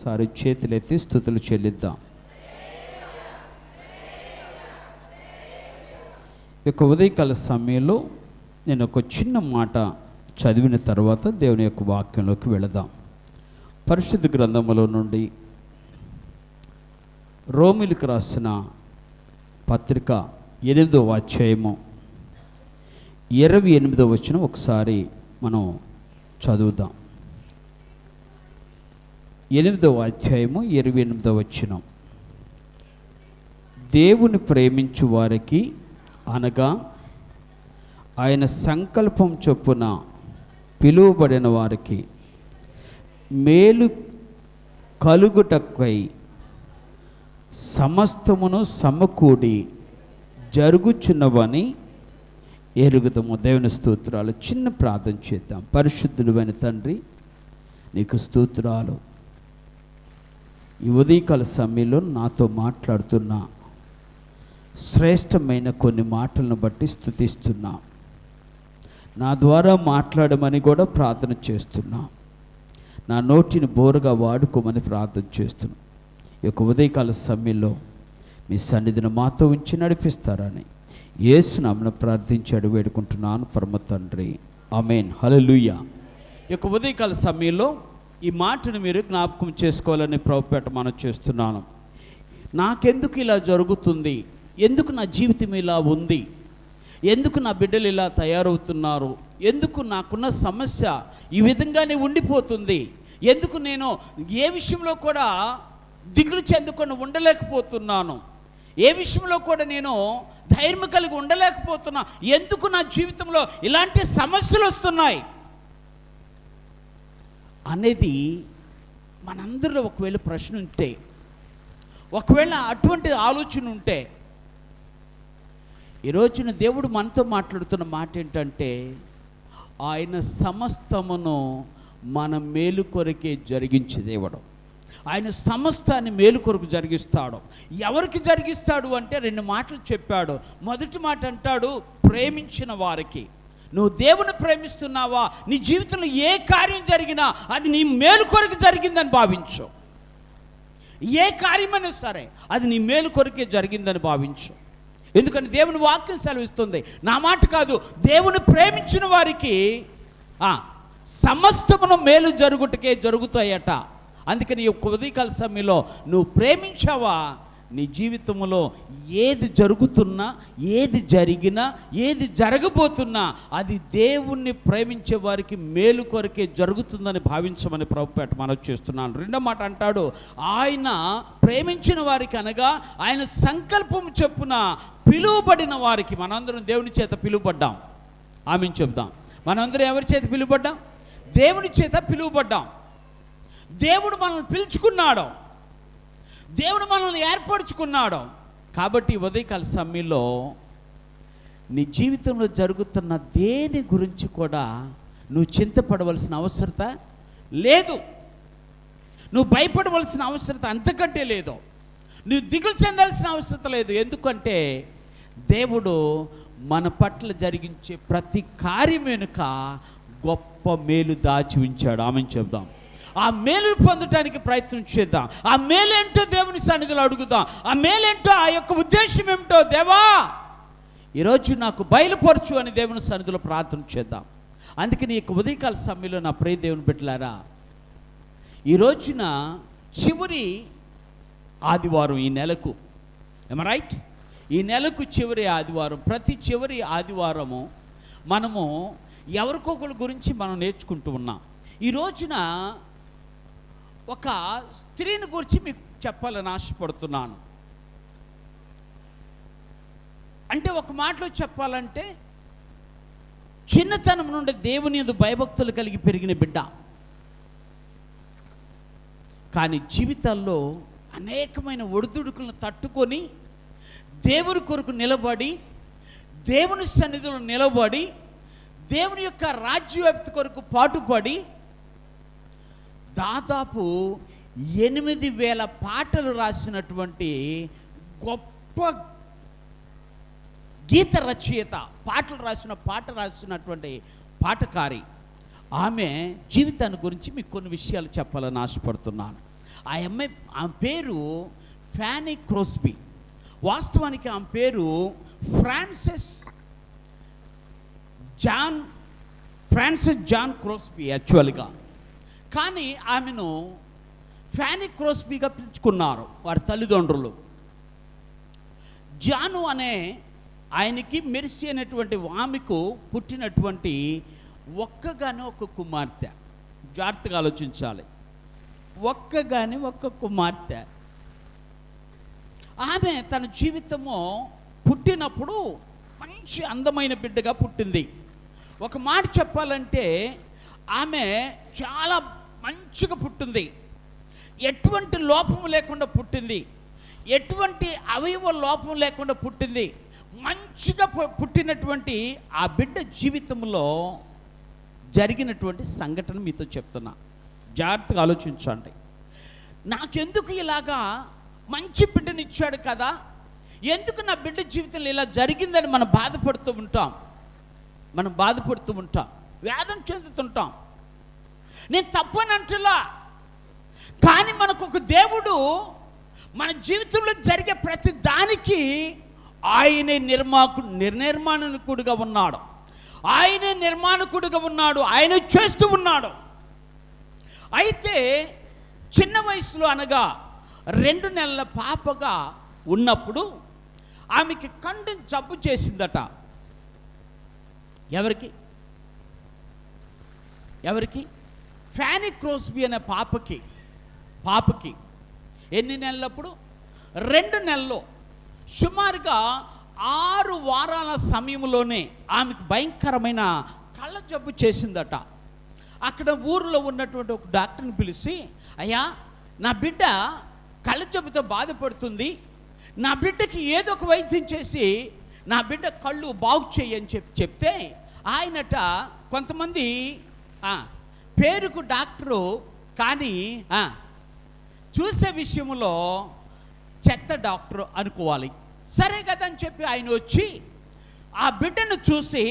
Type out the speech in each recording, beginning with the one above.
ఒకసారి చేతులెత్తి స్తుతులు చెల్లిద్దాం. ఇక ఉదయకాల సమయంలో నేను ఒక చిన్న మాట చదివిన తర్వాత దేవుని యొక్క వాక్యంలోకి వెళదాం. పరిశుద్ధ గ్రంథములో నుండి రోమిలకు రాసిన పత్రిక 8వ అధ్యాయము 28వ వచనం ఒకసారి మనం చదువుదాం. 8వ అధ్యాయము 28వ వచనం. దేవుని ప్రేమించు వారికి అనగా ఆయన సంకల్పం చొప్పున పిలువబడిన వారికి మేలు కలుగుటకై సమస్తమును సమకూడి జరుగుచున్నవని ఎరుగుతాము. దేవుని స్తోత్రాలు. చిన్న ప్రార్థన చేద్దాం. పరిశుద్ధుడైన తండ్రి, నీకు స్తోత్రాలు. ఈ ఉదయకాల సమయంలో నాతో మాట్లాడుతున్న శ్రేష్టమైన కొన్ని మాటలను బట్టి స్తుతిస్తున్నా. నా ద్వారా మాట్లాడమని కూడా ప్రార్థన చేస్తున్నా. నా నోటిని బోరుగా వాడుకోమని ప్రార్థన చేస్తున్నా. ఈ యొక్క ఉదయకాల సమయంలో మీ సన్నిధిని మాతో ఉంచి నడిపిస్తారని యేసు నామమున ప్రార్థించి అడిగి వేడుకుంటున్నాను పరమ తండ్రి. ఆమేన్. హల్లెలూయా. ఈ యొక్క ఉదయకాల సమయంలో ఈ మాటను మీరు జ్ఞాపకం చేసుకోవాలని ప్రభుపేట మనం చేస్తున్నాను. నాకెందుకు ఇలా జరుగుతుంది? ఎందుకు నా జీవితం ఇలా ఉంది? ఎందుకు నా బిడ్డలు ఇలా తయారవుతున్నారు? ఎందుకు నాకున్న సమస్య ఈ విధంగానే ఉండిపోతుంది? ఎందుకు నేను ఏ విషయంలో కూడా దిగులు చెందుకొని ఉండలేకపోతున్నాను? ఏ విషయంలో కూడా నేను ధైర్యం కలిగి ఉండలేకపోతున్నా? ఎందుకు నా జీవితంలో ఇలాంటి సమస్యలు వస్తున్నాయి అనేది మనందరిలో ఒకవేళ ప్రశ్న ఉంటే, ఒకవేళ అటువంటి ఆలోచన ఉంటే, ఈరోజున దేవుడు మనతో మాట్లాడుతున్న మాట ఏంటంటే, ఆయన సమస్తమును మన మేలు కొరకే జరిగించి దేవుడు. ఆయన సమస్తాన్ని మేలు కొరకు జరిగిస్తాడు. ఎవరికి జరిగిస్తాడు అంటే 2 మాటలు చెప్పాడు. మొదటి మాట అంటాడు, ప్రేమించిన వారికి. నువ్వు దేవుని ప్రేమిస్తున్నావా? నీ జీవితంలో ఏ కార్యం జరిగినా అది నీ మేలు కొరకు జరిగిందని భావించు. ఏ కార్యమైనా సరే అది నీ మేలు కొరకే జరిగిందని భావించు. ఎందుకని దేవుని వాక్యం సెలవిస్తుంది. నా మాట కాదు, దేవుని ప్రేమించిన వారికి సమస్తమును మేలు జరుగుటకే జరుగుతాయట. అందుకని ఈ ఉదయకాల సమయంలో నువ్వు ప్రేమించావా? నీ జీవితంలో ఏది జరుగుతున్నా, ఏది జరిగినా, ఏది జరగబోతున్నా అది దేవుణ్ణి ప్రేమించే వారికి మేలు కొరకే జరుగుతుందని భావించమని ప్రభుపేట మనం చేస్తున్నాను. 2వ మాట అంటాడు, ఆయన ప్రేమించిన వారికి అనగా ఆయన సంకల్పం చొప్పున పిలువబడిన వారికి. మనందరం దేవుని చేత పిలువబడ్డాం. ఆమేన్ చెప్దాం. మనందరం ఎవరి చేత పిలువబడ్డాం? దేవుని చేత పిలువబడ్డాం. దేవుడు మనల్ని పిలుచుకున్నాడు. దేవుడు మనల్ని ఏర్పరచుకున్నాడు. కాబట్టి ఉదయకాల సమయంలో నీ జీవితంలో జరుగుతున్న దేని గురించి కూడా నువ్వు చింతపడవలసిన అవసరత లేదు. నువ్వు భయపడవలసిన అవసరత అంతకంటే లేదు. నువ్వు దిగులు చెందాల్సిన అవసరత లేదు. ఎందుకంటే దేవుడు మన పట్ల జరిగించే ప్రతి కార్యం వెనుక గొప్ప మేలు దాచి ఉంచాడు. ఆమేన్ చెప్దాం. ఆ మేలు పొందటానికి ప్రయత్నం చేద్దాం. ఆ మేలేంటో దేవుని సన్నిధిలో అడుగుదాం. ఆ మేలేంటో, ఆ యొక్క ఉద్దేశం ఏమిటో, దేవా ఈరోజు నాకు బయలుపరచు అని దేవుని సన్నిధిలో ప్రార్థన చేద్దాం. అందుకని ఈ ఉదయకాల సమయంలో నా ప్రియ దేవుని బిడ్డలారా, ఈ రోజున చివరి ఆదివారం ఈ నెలకు, ఏమ రైట్? ఈ నెలకు చివరి ఆదివారం. ప్రతి చివరి ఆదివారము మనము ఎవరికొకరి గురించి మనం నేర్చుకుంటూ ఉన్నాం. ఈ రోజున ఒక స్త్రీని గురించి మీకు చెప్పాలని ఆశపడుతున్నాను. అంటే ఒక మాటలో చెప్పాలంటే, చిన్నతనం నుండి దేవుని యందు భయభక్తులు కలిగి పెరిగిన బిడ్డ, కానీ జీవితాల్లో అనేకమైన ఒడిదుడుకులను తట్టుకొని దేవుని కొరకు నిలబడి, దేవుని సన్నిధిలో నిలబడి, దేవుని యొక్క రాజ్యవ్యాప్తి కొరకు పాటుపడి దాదాపు 8,000 పాటలు రాసినటువంటి గొప్ప గీత రచయిత, పాట రాసినటువంటి పాటకారి ఆమె జీవితాన్ని గురించి మీకు కొన్ని విషయాలు చెప్పాలని ఆశపడుతున్నాను. ఆ అమ్మాయి, ఆమె పేరు ఫ్యానీ క్రోస్బీ. వాస్తవానికి ఆమె పేరు ఫ్రాన్సిస్ జాన్ క్రోస్బీ యాక్చువల్గా. కానీ ఆమెను ఫ్యానీ క్రోస్బీగా పిలుచుకున్నారు వారి తల్లిదండ్రులు. జాను అనే ఆయనకి మెర్సీ అనేటువంటి ఆమెకు పుట్టినటువంటి ఒక్కగానే ఒక కుమార్తె. జాగ్రత్తగా ఆలోచించాలి. ఒక్కగానే ఒక్క కుమార్తె. ఆమె తన జీవితము పుట్టినప్పుడు మంచి అందమైన బిడ్డగా పుట్టింది. ఒక మాట చెప్పాలంటే ఆమె చాలా మంచిగా పుట్టింది. ఎటువంటి లోపము లేకుండా పుట్టింది. ఎటువంటి అవయవ లోపం లేకుండా పుట్టింది. మంచిగా పుట్టినటువంటి ఆ బిడ్డ జీవితంలో జరిగినటువంటి సంఘటన మీతో చెప్తున్నా. జాగ్రత్తగా ఆలోచించండి. నాకెందుకు ఇలాగా మంచి బిడ్డనిచ్చాడు కదా, ఎందుకు నా బిడ్డ జీవితంలో ఇలా జరిగిందని మనం బాధపడుతూ ఉంటాం, వేదన చెందుతుంటాం. నేను తప్పనంటులా, కానీ మనకు ఒక దేవుడు మన జీవితంలో జరిగే ప్రతి దానికి ఆయనే నిర్మాణకుడిగా ఉన్నాడు. ఆయనే నిర్మాణకుడిగా ఉన్నాడు. ఆయన చేస్తూ ఉన్నాడు. అయితే చిన్న వయసులో అనగా 2 నెలల పాపగా ఉన్నప్పుడు ఆమెకి కంటి జబ్బు చేసిందట. ఎవరికి? ఫ్యానీ క్రోస్బీ అనే పాపకి ఎన్ని నెలలప్పుడు? 2 నెలలు. సుమారుగా 6 వారాల సమయంలోనే ఆమెకు భయంకరమైన కళ్ళ జబ్బు చేసిందట. అక్కడ ఊరిలో ఉన్నటువంటి ఒక డాక్టర్ని పిలిచి, అయ్యా నా బిడ్డ కళ్ళ జబ్బుతో బాధపడుతుంది, నా బిడ్డకి ఏదో ఒక వైద్యం చేసి నా బిడ్డ కళ్ళు బాగు చేయని చెప్తే ఆయనట కొంతమంది పేరుకు డాక్టరు కానీ చూసే విషయంలో చెత్త డాక్టర్ అనుకోవాలి. సరే కదా అని చెప్పి ఆయన వచ్చి ఆ బిడ్డను చూసి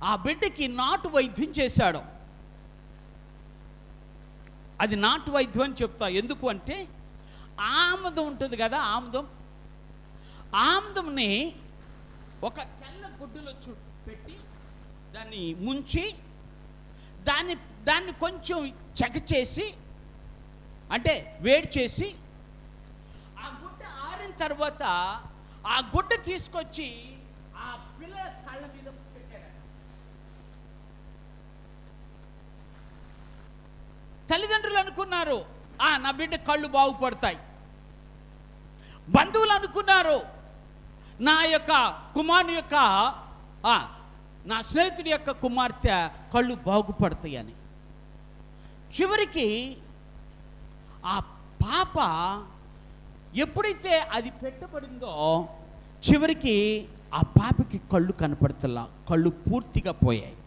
ఆ బిడ్డకి నాటు వైద్యం చేశాడు. అది నాటు వైద్యం అని చెప్తా. ఎందుకు అంటే ఆముదం ఉంటుంది కదా, ఆముదంని ఒక తెల్ల గుడ్డులో పెట్టి దాన్ని ముంచి దాన్ని కొంచెం చెక చేసి అంటే వేడి చేసి ఆ గుడ్డ ఆరిన తర్వాత ఆ గుడ్డ తీసుకొచ్చి ఆ పిల్ల కళ్ళ మీద పెట్టాడు. తల్లిదండ్రులు అనుకున్నారు నా బిడ్డ కళ్ళు బాగుపడతాయి. బంధువులు అనుకున్నారు నా యొక్క కుమారుని యొక్క నా స్నేహితుడి యొక్క కుమార్తె కళ్ళు బాగుపడతాయి అని. చివరికి ఆ పాప ఎప్పుడైతే అది పెట్టబడిందో చివరికి ఆ పాపకి కళ్ళు కనపడతలా, కళ్ళు పూర్తిగా పోయాయి.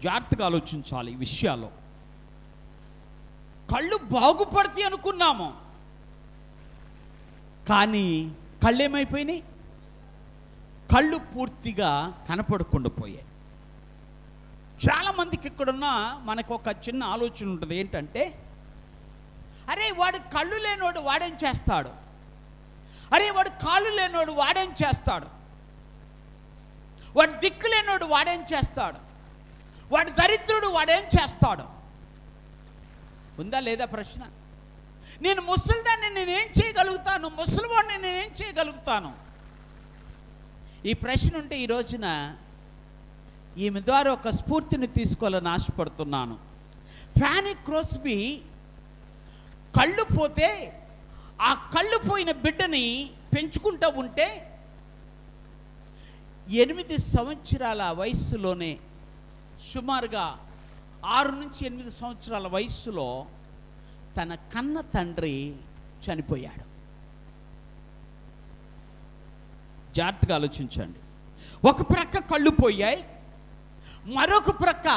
జాగ్రత్తగా ఆలోచించాలి ఈ విషయాల్లో. కళ్ళు బాగుపడతాయి అనుకున్నాము, కానీ కళ్ళు ఏమైపోయినాయి? కళ్ళు పూర్తిగా కనపడకుండా పోయాయి. చాలామందికి ఇక్కడున్న మనకు ఒక చిన్న ఆలోచన ఉంటుంది. ఏంటంటే, అరే వాడు కళ్ళు లేనోడు వాడేం చేస్తాడు, అరే వాడు కాళ్ళు లేనోడు వాడేం చేస్తాడు, వాడు దిక్కు లేనోడు వాడేం చేస్తాడు, వాడు దరిద్రుడు వాడేం చేస్తాడు. ఉందా లేదా ప్రశ్న? నేను ముసలిదాన్ని నేనేం చేయగలుగుతాను, ముసలివాడిని నేనేం చేయగలుగుతాను? ఈ ప్రశ్న ఉంటే ఈ రోజున ఈమె ద్వారా ఒక స్ఫూర్తిని తీసుకోవాలని ఆశపడుతున్నాను. ఫ్యానీ క్రోస్బీ కళ్ళు పోతే ఆ కళ్ళు పోయిన బిడ్డని పెంచుకుంటూ ఉంటే 8 సంవత్సరాల వయస్సులోనే, సుమారుగా 6 నుంచి 8 సంవత్సరాల వయస్సులో తన కన్న తండ్రి చనిపోయాడు. జాగ్రత్తగా ఆలోచించండి. ఒక ప్రక్క కళ్ళు పోయాయి, మరొక ప్రక్క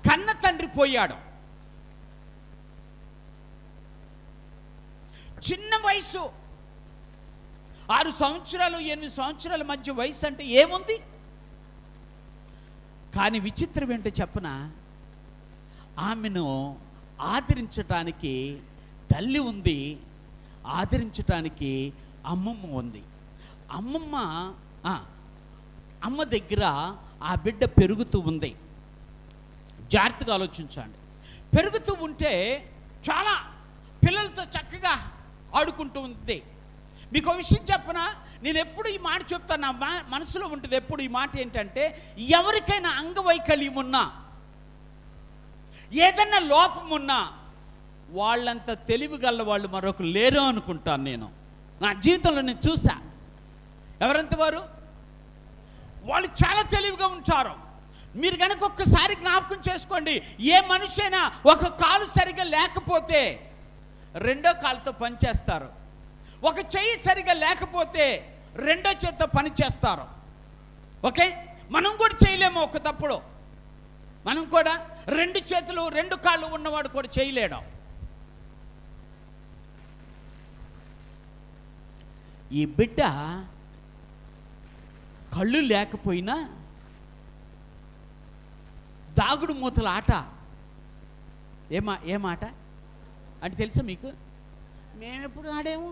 కన్న తండ్రి పోయాడు. చిన్న వయసు, 6 సంవత్సరాలు 8 సంవత్సరాల మధ్య వయసు అంటే ఏముంది? కానీ విచిత్రం ఏంటో చెప్పనా, ఆమెను ఆదరించటానికి తల్లి ఉంది, ఆదరించటానికి అమ్మమ్మ ఉంది. అమ్మ దగ్గర ఆ బిడ్డ పెరుగుతూ ఉంది. జాగ్రత్తగా ఆలోచించండి. పెరుగుతూ ఉంటే చాలా పిల్లలతో చక్కగా ఆడుకుంటూ ఉంది. మీకు ఒక విషయం చెప్పనా, నేను ఎప్పుడు ఈ మాట చెప్తాను, నా మనసులో ఉంటుంది ఎప్పుడు ఈ మాట ఏంటంటే, ఎవరికైనా అంగవైకల్యం ఉన్నా, ఏదన్నా లోపం ఉన్నా, వాళ్ళంత తెలివిగల వాళ్ళు మరొకరు లేరు అనుకుంటాను. నేను నా జీవితంలో నేను చూసా. ఎవరంత వారు? వాళ్ళు చాలా తెలివిగా ఉంటారు. మీరు కనుక ఒక్కసారి జ్ఞాపకం చేసుకోండి, ఏ మనిషి అయినా ఒక కాలు సరిగా లేకపోతే రెండో కాలుతో పనిచేస్తారు, ఒక చెయ్యి సరిగా లేకపోతే రెండో చేత్తో పని చేస్తారు. ఓకే, మనం కూడా చేయలేము. ఒక తప్పుడు మనం కూడా రెండు చేతులు రెండు కాళ్ళు ఉన్నవాడు కూడా చేయలేడు. ఈ బిడ్డ కళ్ళు లేకపోయినా దాగుడు మూతల ఆట. ఏమాట అంటే తెలుసా మీకు? మేమెప్పుడు ఆడాము,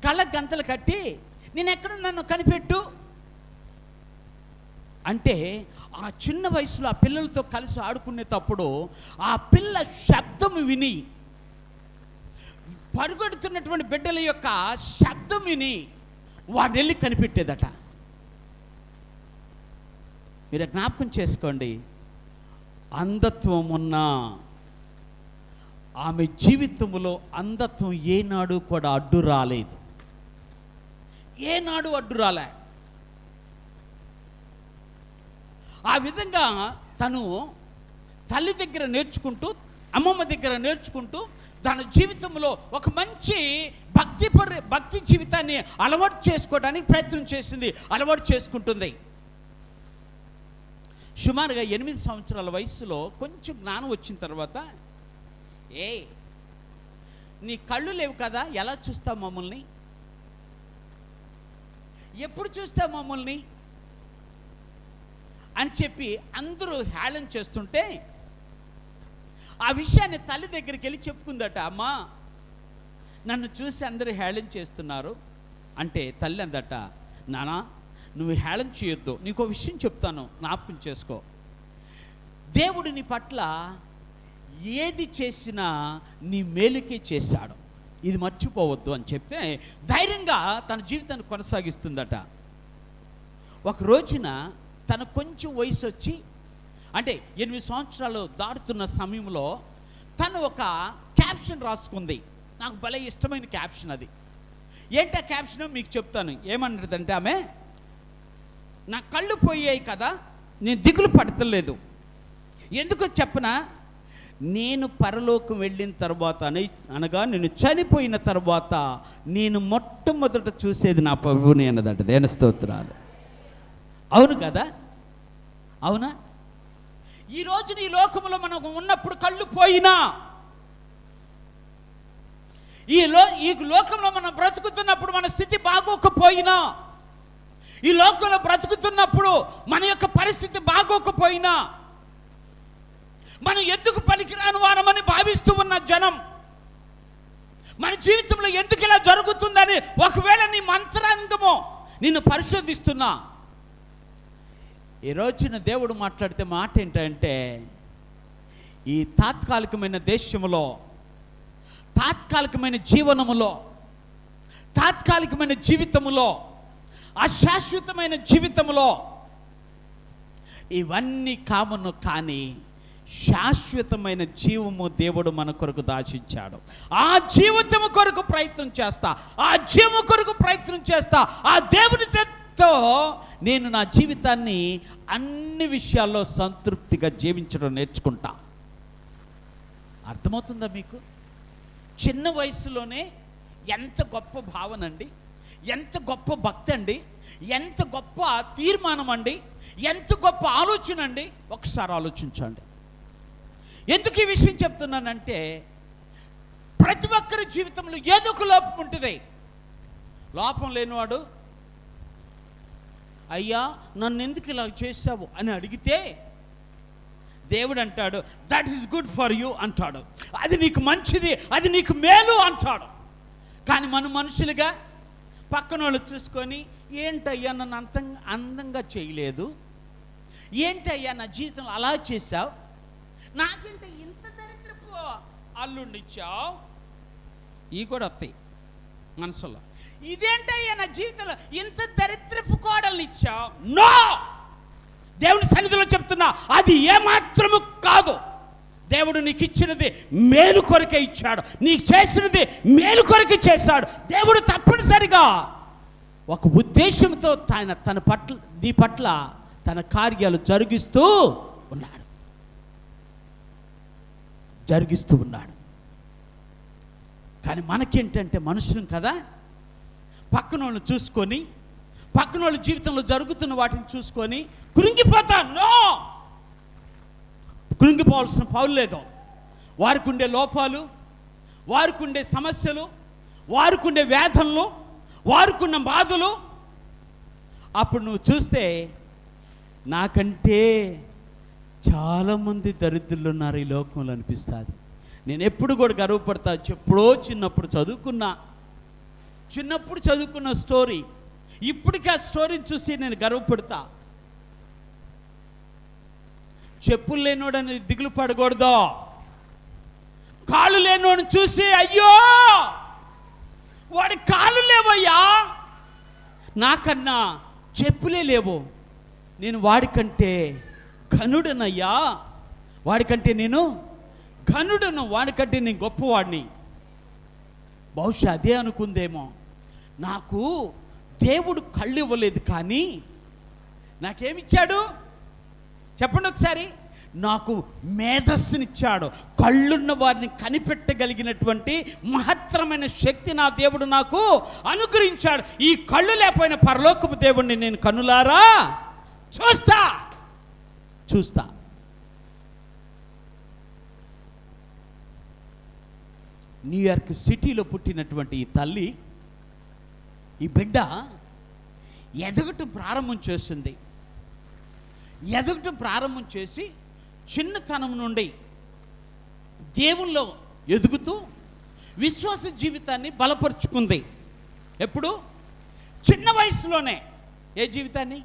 కళ్ళకు గంతలు కట్టి నేను ఎక్కడ నన్ను కనిపెట్టు అంటే, ఆ చిన్న వయసులో ఆ పిల్లలతో కలిసి ఆడుకునేటప్పుడు ఆ పిల్ల శబ్దం విని, పరుగెడుతున్నటువంటి బిడ్డల యొక్క శబ్దం విని వాడిని వెళ్ళి కనిపెట్టేదట. మీరు జ్ఞాపకం చేసుకోండి, అంధత్వం ఉన్న ఆమె జీవితంలో అంధత్వం ఏనాడు కూడా అడ్డు రాలేదు, ఏనాడు అడ్డు రాలే. ఆ విధంగా తను తల్లి దగ్గర నేర్చుకుంటూ, అమ్మమ్మ దగ్గర నేర్చుకుంటూ తన జీవితంలో ఒక మంచి భక్తి జీవితాన్ని అలవాటు చేసుకోవడానికి ప్రయత్నం చేసింది, అలవాటు చేసుకుంటుంది. సుమారుగా 8 సంవత్సరాల వయసులో కొంచెం జ్ఞానం వచ్చిన తర్వాత, నీ కళ్ళు లేవు కదా, ఎలా చూస్తావు మమ్మల్ని, ఎప్పుడు చూస్తావు మమ్మల్ని అని చెప్పి అందరూ హేళన చేస్తుంటే, ఆ విషయాన్ని తల్లి దగ్గరికి వెళ్ళి చెప్పుకుందట. అమ్మా, నన్ను చూసి అందరూ హేళన చేస్తున్నారు అంటే తల్లి అందట, నానా నువ్వు హేళన చేయొద్దు, నీకు విషయం చెప్తాను, జ్ఞాపకం చేసుకో. దేవుడు నీ పట్ల ఏది చేసినా నీ మేలుకే చేశాడు, ఇది మర్చిపోవద్దు అని చెప్తే ధైర్యంగా తన జీవితాన్ని కొనసాగిస్తుందట. ఒక రోజున తన కొంచెం వయసు వచ్చి, అంటే 8 సంవత్సరాలు దాటుతున్న సమయంలో తను ఒక క్యాప్షన్ రాసుకుంది. నాకు భలే ఇష్టమైన క్యాప్షన్ అది. ఏంటా క్యాప్షన్ మీకు చెప్తాను. ఏమన్నదంటే ఆమె, నా కళ్ళు పోయాయి కదా, నేను దిగులు పడతలేదు, ఎందుకో చెప్పనా, నేను పరలోకం వెళ్ళిన తర్వాత, అనగా నేను చనిపోయిన తర్వాత నేను మొట్టమొదట చూసేది నా ప్రభువుని అన్నదంట. దేని స్తోత్రాలు. అవును కదా, అవునా? ఈరోజు నీ లోకంలో మనం ఉన్నప్పుడు కళ్ళు పోయినా, ఈ లోకంలో మనం బ్రతుకుతున్నప్పుడు మన స్థితి బాగోకపోయినా, ఈ లోకంలో బ్రతుకుతున్నప్పుడు మన యొక్క పరిస్థితి బాగోకపోయినా, మనం ఎందుకు పనికిరాని వారమని భావిస్తూ ఉన్న జనం, మన జీవితంలో ఎందుకు ఇలా జరుగుతుందని ఒకవేళ నీ మంత్రాంగమో నిన్ను పరిశోధిస్తున్నా, ఈ రోజున దేవుడు మాట్లాడితే మాట ఏంటంటే, ఈ తాత్కాలికమైన దేశంలో, తాత్కాలికమైన జీవనములో, తాత్కాలికమైన జీవితములో, అశాశ్వతమైన జీవితములో ఇవన్నీ కామను, కానీ శాశ్వతమైన జీవము దేవుడు మన కొరకు దాచించాడు. ఆ జీవితము కొరకు ప్రయత్నం చేస్తా, ఆ జీవము కొరకు ప్రయత్నం చేస్తా. ఆ దేవునితో నేను నా జీవితాన్ని అన్ని విషయాల్లో సంతృప్తిగా జీవించడం నేర్చుకుంటా. అర్థమవుతుందా మీకు? చిన్న వయసులోనే ఎంత గొప్ప భావన అండి, ఎంత గొప్ప భక్తి అండి, ఎంత గొప్ప తీర్మానం అండి, ఎంత గొప్ప ఆలోచన అండి. ఒకసారి ఆలోచించండి. ఎందుకు ఈ విషయం చెప్తున్నానంటే, ప్రతి ఒక్కరి జీవితంలో ఏదో ఒక లోపం ఉంటుంది. లోపం లేనివాడు అయ్యా నన్ను ఎందుకు ఇలా చేసావు అని అడిగితే దేవుడు అంటాడు, that is good for you అంటాడు. అది నీకు మంచిది, అది నీకు మేలు అంటాడు. కానీ మన మనుషులుగా పక్కన వాళ్ళు చూసుకొని, ఏంటయ్యా నన్ను అందంగా చేయలేదు, ఏంటయ్యా నా జీవితంలో అలా చేశావు, నాకంటే ఇంత దరిద్రపు అల్లుండిచ్చావు, ఇవి కూడా వస్తాయి మనసులో. ఇదేంటయ్యా నా జీవితంలో ఇంత దరిద్రపు కోడల్ని ఇచ్చావు. నో, దేవుడి సన్నిధిలో చెప్తున్నా, అది ఏమాత్రము కాదు. దేవుడు నీకు ఇచ్చినది మేలు కొరకే ఇచ్చాడు, నీకు చేసినది మేలు కొరకే చేశాడు. దేవుడు తప్పనిసరిగా ఒక ఉద్దేశంతో తన పట్ల నీ పట్ల తన కార్యాలు జరిగిస్తూ ఉన్నాడు. కానీ మనకేంటంటే మనుషులం కదా, పక్కన వాళ్ళని చూసుకొని, పక్కన వాళ్ళ జీవితంలో జరుగుతున్న వాటిని చూసుకొని కృంగిపోతాను. నో, కృంగిపోవాల్సిన పౌలు లేదు. వారికి ఉండే లోపాలు, వారికి ఉండే సమస్యలు, వారికి ఉండే వేదనలు, వారికి ఉన్న బాధలు అప్పుడు నువ్వు చూస్తే నాకంటే చాలామంది దరిద్రులు ఉన్నారు ఈ లోకంలో అనిపిస్తుంది. నేను ఎప్పుడు కూడా గర్వపడతా. ఎప్పుడో చిన్నప్పుడు చదువుకున్న స్టోరీ, ఇప్పటికీ ఆ స్టోరీని చూసి నేను గర్వపడతా. చెప్పులు లేనోడని దిగులు పడకూడదు. కాళ్ళు లేనోడిని చూసి అయ్యో వాడి కాళ్ళు లేవయ్యా, నాకన్నా చెప్పులే లేవు, నేను వాడికంటే ఘనుడనయ్యా, వాడికంటే నేను ఘనుడను, వాడికంటే నేను గొప్పవాడిని. బహుశా అదే అనుకుందేమో. నాకు దేవుడు కళ్ళు ఇవ్వలేదు, కానీ నాకేమిచ్చాడు చెప్పండి ఒకసారి? నాకు మేధస్సునిచ్చాడు. కళ్ళున్న వారిని కనిపెట్టగలిగినటువంటి మహత్తరమైన శక్తి నా దేవుడు నాకు అనుగ్రహించాడు. ఈ కళ్ళు లేకపోయిన పరలోకపు దేవుడిని నేను కన్నులారా చూస్తా. న్యూయార్క్ సిటీలో పుట్టినటువంటి ఈ తల్లి, ఈ బిడ్డ ఎదగటం ప్రారంభం చేసి చిన్నతనం నుండి దేవుల్లో ఎదుగుతూ విశ్వాస జీవితాన్ని బలపరుచుకుంది. ఎప్పుడు? చిన్న వయసులోనే. ఏ జీవితాన్ని?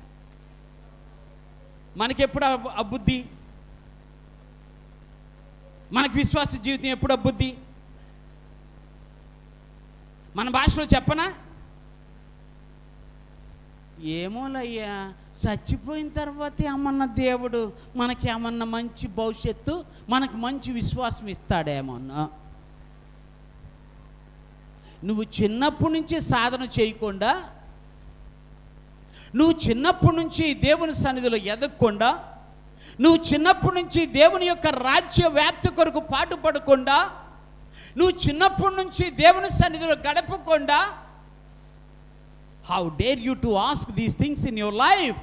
మనకెప్పుడు అబ్బుద్ది? మనకు విశ్వాస జీవితం ఎప్పుడు అబ్బుద్ది? మన భాషలో చెప్పనా? ఏమోలయ్యా, చచ్చిపోయిన తర్వాత ఏమన్నా దేవుడు మనకి ఏమన్నా మంచి భవిష్యత్తు, మనకు మంచి విశ్వాసం ఇస్తాడేమన్నా. నువ్వు చిన్నప్పటి నుంచి సాధన చేయకుండా, నువ్వు చిన్నప్పటి నుంచి దేవుని సన్నిధిలో ఎదగకుండా, నువ్వు చిన్నప్పటి నుంచి దేవుని యొక్క రాజ్య వ్యాప్తి కొరకు పాటుపడకుండా, నువ్వు చిన్నప్పటి నుంచి దేవుని సన్నిధిలో గడపకుండా, how dare you to ask these things in your life?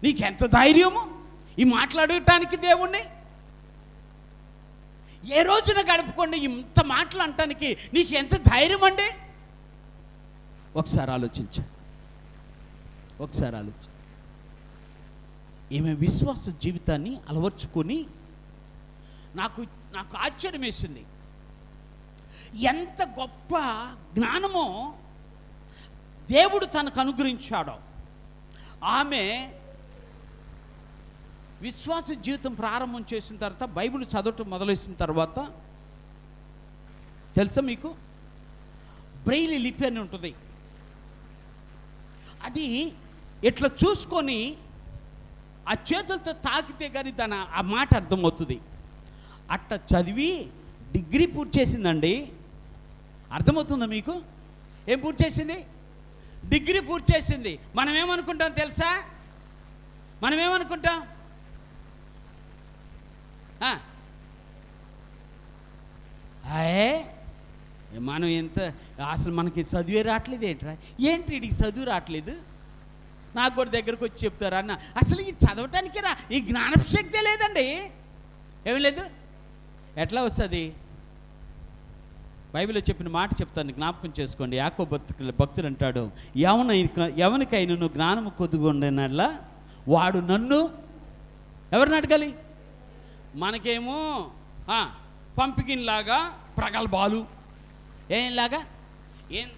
నీకెంత ధైర్యము ఈ మాట్లాడటానికి దేవుణ్ణి? ఏ రోజున గడుపుకోండి ఇంత మాటలు అంటానికి నీకు ఎంత ధైర్యం అండి? ఒకసారి ఆలోచించు. ఈమె విశ్వాస జీవితాన్ని అలవర్చుకొని నాకు ఆశ్చర్యం వేసింది. ఎంత గొప్ప జ్ఞానమో దేవుడు తనకు అనుగ్రహించాడో. ఆమె విశ్వాస జీవితం ప్రారంభం చేసిన తర్వాత, బైబిల్ చదవటం మొదలెసిన తర్వాత, తెలుసా మీకు, బ్రెయిలీ లిపి అని ఉంటుంది. అది ఇట్లా చూసుకొని ఆ చేతులతో తాకితే కానీ ఆ మాట అర్థమవుతుంది. అట్ట చదివి డిగ్రీ పూర్తి చేసిందండి. అర్థమవుతుందా మీకు? ఏం పూర్తి చేసింది? డిగ్రీ పూర్తి చేసింది. మనం ఏమనుకుంటాం తెలుసా? మనం ఎంత అసలు మనకి చదివే రావట్లేదు ఏంట్రా, ఏంటి వీడికి చదువు రావట్లేదు, నాకు కూడా దగ్గరకు వచ్చి చెప్తారా అన్న. అసలు ఈ చదవటానికి ఈ జ్ఞానశక్తే లేదండి. ఏమి లేదు. ఎట్లా వస్తుంది? బైబిల్లో చెప్పిన మాట చెప్తాను, జ్ఞాపకం చేసుకోండి. యాకోబు భక్తుడు అంటాడు, ఎవరికైనా జ్ఞానము కొద్దుగుండేనల్లా వాడు నన్ను ఎవరిని అడగాలి? మనకేమో పంపికిన్ లాగా ప్రగల్భాలు, ఏంలాగా ఏం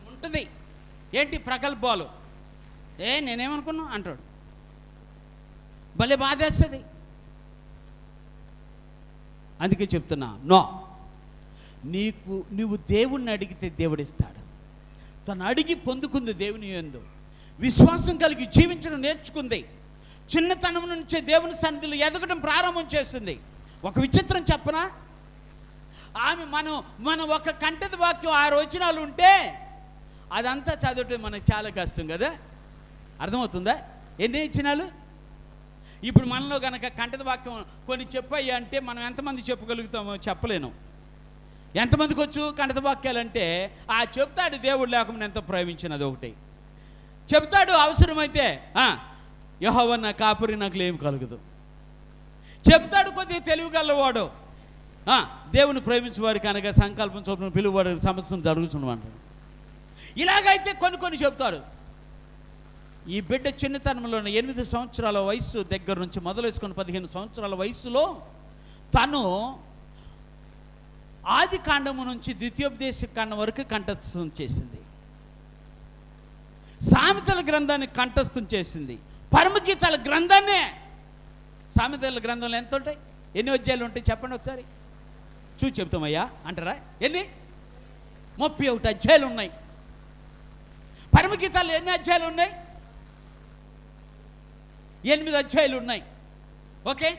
ఉంటుంది, ఏంటి ప్రగల్భాలు, నేనేమనుకున్నా అంటాడు. భలే బాధేస్తుంది. అందుకే చెప్తున్నా, నో, నువ్వు దేవుణ్ణి అడిగితే దేవుడిస్తాడు. తను అడిగి పొందుకుంది దేవుని యందు విశ్వాసం కలిగి జీవించడం నేర్చుకుంది. చిన్నతనం నుంచే దేవుని సన్నిధిలో ఎదగడం ప్రారంభం చేస్తుంది. ఒక విచిత్రం చెప్పనా, ఆమె మనం ఒక కంటది వాక్యం 6 వచనాలు ఉంటే అదంతా చదవటం మనకు చాలా కష్టం కదా, అర్థమవుతుందా? ఎన్ని వచనాలు? ఇప్పుడు మనలో కనుక కంటది వాక్యం కొన్ని చెప్పాయి అంటే మనం ఎంతమంది చెప్పగలుగుతామో చెప్పలేను. ఎంతమందికి వచ్చు కంటది వాక్యాలు అంటే? చెప్తాడు దేవుడు లేకుండా ఎంతో ప్రయోగించినది ఒకటి చెప్తాడు. అవసరమైతే యెహోవా నా కాపురి, నాకు లేమి కలుగుదు చెప్తాడు. కొద్దిగా తెలివి గలవాడు, దేవుని ప్రేమించే వారికి అనగా సంకల్పం చొప్పున పిలువబడి సమస్యను జరుగుతున్నాడు. ఇలాగైతే కొన్ని చెప్తాడు. ఈ బిడ్డ చిన్నతనంలో 8 సంవత్సరాల వయసు దగ్గర నుంచి మొదలేసుకొని 15 సంవత్సరాల వయసులో తను ఆది కాండము నుంచి ద్వితీయోపదేశ కాండం వరకు కంఠస్థం చేసింది. సామెతల గ్రంథాన్ని కంఠస్థం చేసింది. పరమగీతాల గ్రంథాన్నే. సామెతల గ్రంథంలో ఎంత ఉంటాయి? ఎన్ని అధ్యాయాలు ఉంటాయి చెప్పండి ఒకసారి. చూసి చెప్తామయ్యా అంటారా? ఎన్ని? 31 అధ్యాయాలు ఉన్నాయి. పరమగీతాలు ఎన్ని అధ్యాయాలు ఉన్నాయి? 8 అధ్యాయాలు ఉన్నాయి. ఓకే.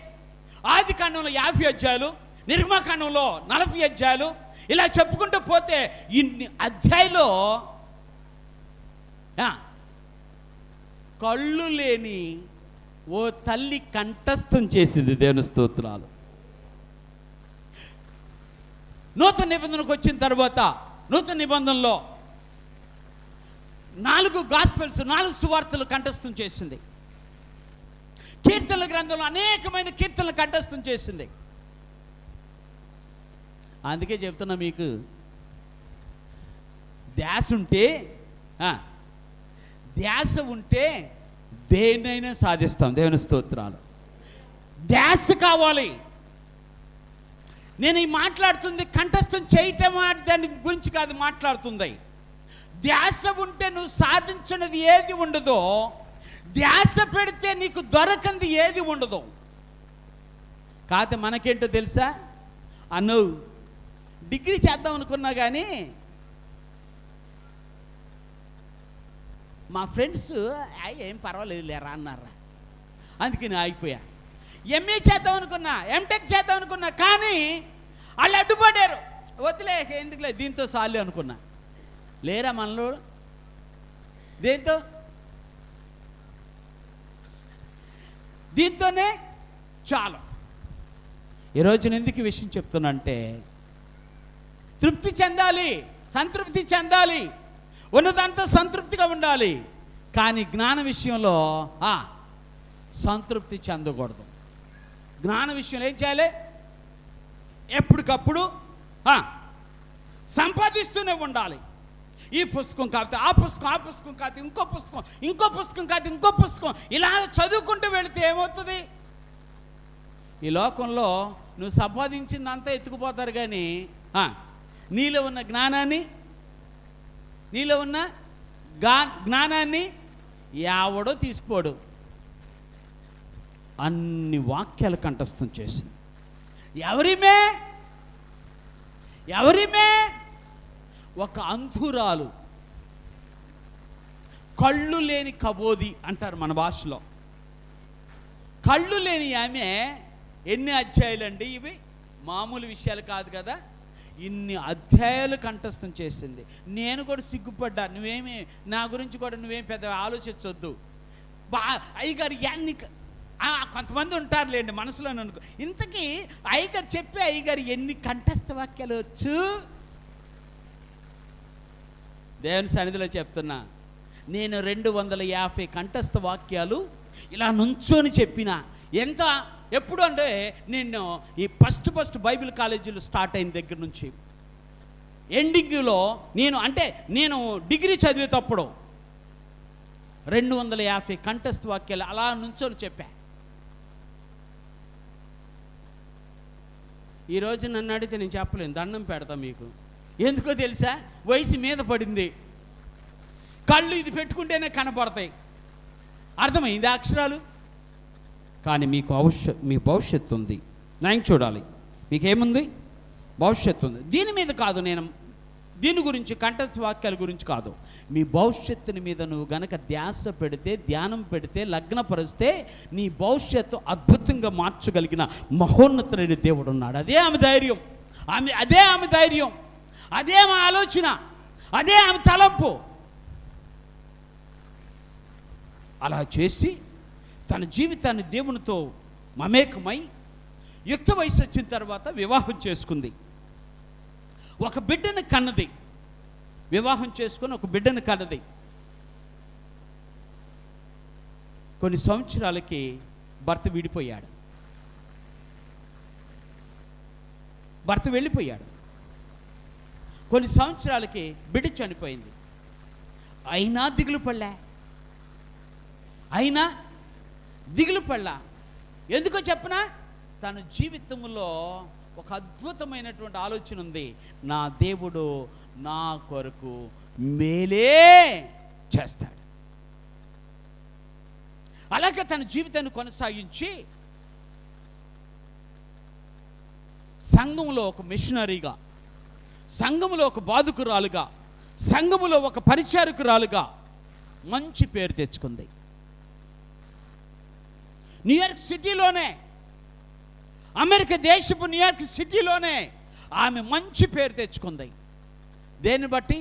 ఆది కాండంలో 50 అధ్యాయాలు, నిర్గమకాండంలో 40 అధ్యాయాలు, ఇలా చెప్పుకుంటూ పోతే ఇన్ని అధ్యాయాలు కళ్ళు లేని ఓ తల్లి కంఠస్థం చేసింది. దేవుని స్తోత్రాలు. నూతన నిబంధనకు వచ్చిన తర్వాత నూతన నిబంధనలో 4 గాస్పెల్స్, 4 సువార్తలు కంఠస్థం చేసింది. కీర్తనల గ్రంథంలో అనేకమైన కీర్తనలు కంఠస్థం చేసింది. అందుకే చెప్తున్నా, మీకు ధ్యాస ఉంటే దేన్నైనా సాధిస్తాం. దేవుని స్తోత్రాలు. ధ్యాస కావాలి. నేను ఈ మాట్లాడుతుంది కంఠస్థం చేయటం దాని గురించి కాదు మాట్లాడుతుంది. ధ్యాస ఉంటే నువ్వు సాధించినది ఏది ఉండదో, ధ్యాస పెడితే నీకు దొరకంది ఏది ఉండదు. కాకపోతే మనకేంటో తెలుసా, డిగ్రీ చేద్దాం అనుకున్నా కానీ మా ఫ్రెండ్స్ ఏం పర్వాలేదు లేరా అన్నారా, అందుకే నేను ఆగిపోయా. ఎంఏ చేద్దాం అనుకున్నా, ఎంటెక్ చేద్దాం అనుకున్నా, కానీ వాళ్ళు అడ్డుపడారు. వద్దులే, ఎందుకులే, దీంతో సాలే అనుకున్నా. లేరా మనలో? దేంతో? దీంతోనే చాలు. ఈరోజు నేను ఎందుకు ఈ విషయం చెప్తున్నా అంటే, తృప్తి చెందాలి, సంతృప్తి చెందాలి, ఉన్నదంతా సంతృప్తిగా ఉండాలి. కానీ జ్ఞాన విషయంలో సంతృప్తి చెందకూడదు. జ్ఞాన విషయంలో ఏం చేయాలి? ఎప్పటికప్పుడు సంపాదిస్తూనే ఉండాలి. ఈ పుస్తకం కాకపోతే ఆ పుస్తకం, ఆ పుస్తకం కాకపోతే ఇంకో పుస్తకం, ఇంకో పుస్తకం కాకపోతే ఇంకో పుస్తకం, ఇలా చదువుకుంటూ వెళితే ఏమవుతుంది? ఈ లోకంలో నువ్వు సంపాదించిందంతా ఎత్తుకుపోతారు, కానీ నీలో ఉన్న జ్ఞానాన్ని ఎవడో తీసుకోడు. అన్ని వాక్యాలు కంఠస్థం చేసింది. ఎవరిమే ఒక అంధురాలు, కళ్ళు లేని కబోది అంటారు మన భాషలో. కళ్ళు లేని ఆమె ఎన్ని అధ్యాయాలండి ఇవి? మామూలు విషయాలు కాదు కదా. ఇన్ని అధ్యాయాలు కంఠస్థం చేసింది. నేను కూడా సిగ్గుపడ్డా. నువ్వేమి నా గురించి కూడా నువ్వేం పెద్ద ఆలోచించవద్దు. అయ్యగారు ఎన్ని, కొంతమంది ఉంటారులేండి మనసులో అనుకో, ఇంతకీ అయ్యగారు చెప్పే అయ్యగారు ఎన్ని కంఠస్థ వాక్యాలు వచ్చు? దేవుని సన్నిధిలో చెప్తున్నా, నేను 250 కంఠస్థ వాక్యాలు ఇలా నుంచొని చెప్పిన. ఎప్పుడు అంటే నేను ఈ ఫస్ట్ బైబిల్ కాలేజీలు స్టార్ట్ అయిన దగ్గర నుంచి ఎండింగ్లో నేను డిగ్రీ చదివేటప్పుడు 250 కంఠస్థ వాక్యాలు అలా నుంచొని చెప్పా. ఈరోజు నన్ను అడిగితే నేను చెప్పలేను, దండం పెడతా మీకు. ఎందుకో తెలుసా? వయసు మీద పడింది, కళ్ళు ఇది పెట్టుకుంటేనే కనపడతాయి. అర్థమైంది అక్షరాలు. కానీ మీ భవిష్యత్తు ఉంది. నేను చూడాలి మీకేముంది, భవిష్యత్తు ఉంది. దీని మీద కాదు, నేను దీని గురించి కంఠస్థ వాక్యాల గురించి కాదు. మీ భవిష్యత్తుని మీద నువ్వు గనక ధ్యాస పెడితే, ధ్యానం పెడితే, లగ్నపరిస్తే నీ భవిష్యత్తు అద్భుతంగా మార్చగలిగిన మహోన్నతుడైన దేవుడు ఉన్నాడు. అదే ఆమె ధైర్యం, అదే ఆమె ధైర్యం, అదే ఆమె ఆలోచన, అదే ఆమె తలంపు. అలా చేసి తన జీవితాన్ని దేవునితో మమేకమై యుక్త వయసు వచ్చిన తర్వాత వివాహం చేసుకుంది. ఒక బిడ్డను కన్నది, వివాహం చేసుకొని ఒక బిడ్డను కన్నది. కొన్ని సంవత్సరాలకి భర్త విడిపోయాడు, భర్త వెళ్ళిపోయాడు. కొన్ని సంవత్సరాలకి బిడ్డ చనిపోయింది. అయినా దిగులు పడలా. ఎందుకో చెప్పనా? తన జీవితంలో ఒక అద్భుతమైనటువంటి ఆలోచన ఉంది. నా దేవుడు నా కొరకు మేలే చేస్తాడు. అలాగే తన జీవితాన్ని కొనసాగించి సంఘంలో ఒక మిషనరీగా, సంఘంలో ఒక బాధకురాలుగా, సంఘములో ఒక పరిచారకురాలుగా మంచి పేరు తెచ్చుకుంది. న్యూయార్క్ సిటీలోనే, అమెరికా దేశపు న్యూయార్క్ సిటీలోనే ఆమె మంచి పేరు తెచ్చుకుంది. దేన్ని బట్టి?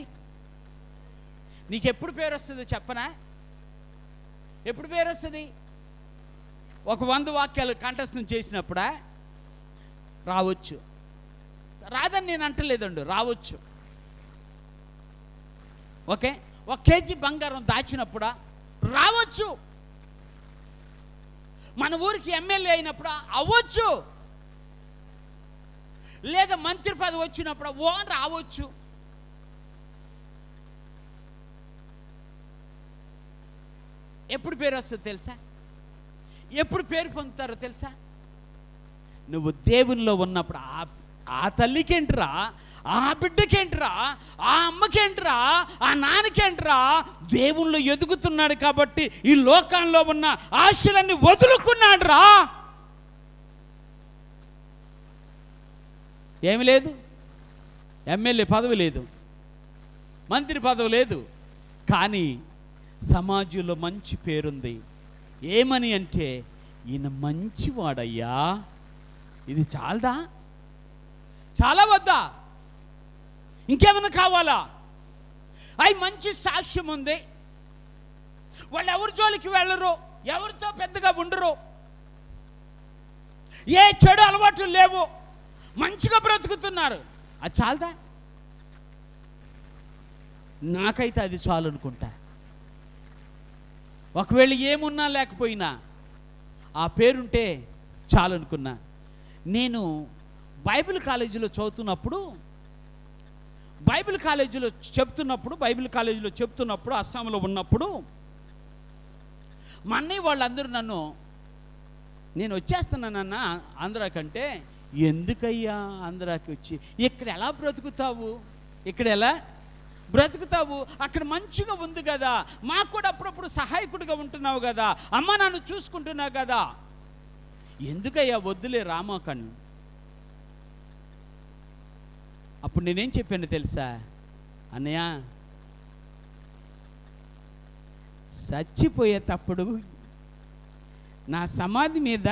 నీకు ఎప్పుడు పేరు వస్తుంది చెప్పనా? ఎప్పుడు పేరు వస్తుంది? ఒక 100 వాక్యాలు కంఠస్థం చేసినప్పుడా? రావచ్చు. రాదని నేను అంటలేదండి, రావచ్చు. ఓకే, 1 కేజీ బంగారం దాచినప్పుడా? రావచ్చు. మన ఊరికి ఎమ్మెల్యే అయినప్పుడు అవ్వచ్చు, లేదా మంత్రి పదవి వచ్చినప్పుడు రావచ్చు. ఎప్పుడు పేరు వస్తుందో తెలుసా? ఎప్పుడు పేరు పొందుతారో తెలుసా? నువ్వు దేవునిలో ఉన్నప్పుడు. ఆ తల్లికేంట్రా, ఆ బిడ్డకేంట్రా, ఆ అమ్మకేంట్రా, ఆ నాన్నకేంట్రా? దేవుళ్ళు ఎదుగుతున్నాడు కాబట్టి ఈ లోకంలో ఉన్న ఆశలన్నీ వదులుకున్నాడు రా. ఏమి లేదు, ఎమ్మెల్యే పదవి లేదు, మంత్రి పదవి లేదు, కానీ సమాజంలో మంచి పేరుంది. ఏమని అంటే, ఈయన మంచివాడయ్యా. ఇది చాలదా? చాలా వద్దా? ఇంకేమైనా కావాలా? మంచి సాక్ష్యం ఉంది. వాళ్ళు ఎవరి జోలికి వెళ్ళరు, ఎవరితో పెద్దగా ఉండరు, ఏ చెడు అలవాట్లు లేవు, మంచిగా బ్రతుకుతున్నారు. అది చాలదా? నాకైతే అది చాలు అనుకుంటా. ఒకవేళ ఏమున్నా లేకపోయినా ఆ పేరుంటే చాలు అనుకున్నా. నేను బైబిల్ కాలేజీలో చదువుతున్నప్పుడు, బైబిల్ కాలేజీలో చెప్తున్నప్పుడు అస్సాంలో ఉన్నప్పుడు మా అన్నయ్య వాళ్ళందరూ నన్ను, నేను వచ్చేస్తున్నానన్న ఆంధ్రాకంటే, ఎందుకయ్యా ఆంధ్రాకి వచ్చి ఇక్కడ ఎలా బ్రతుకుతావు, అక్కడ మంచిగా ఉంది కదా, మాకు కూడా అప్పుడప్పుడు సహాయకుడిగా ఉంటున్నావు కదా, అమ్మ నన్ను చూసుకుంటున్నావు కదా, ఎందుకయ్యా వద్దులే రామాకన్ను. అప్పుడు నేనేం చెప్పాను తెలుసా? అన్నయ్య, చచ్చిపోయేటప్పుడు నా సమాధి మీద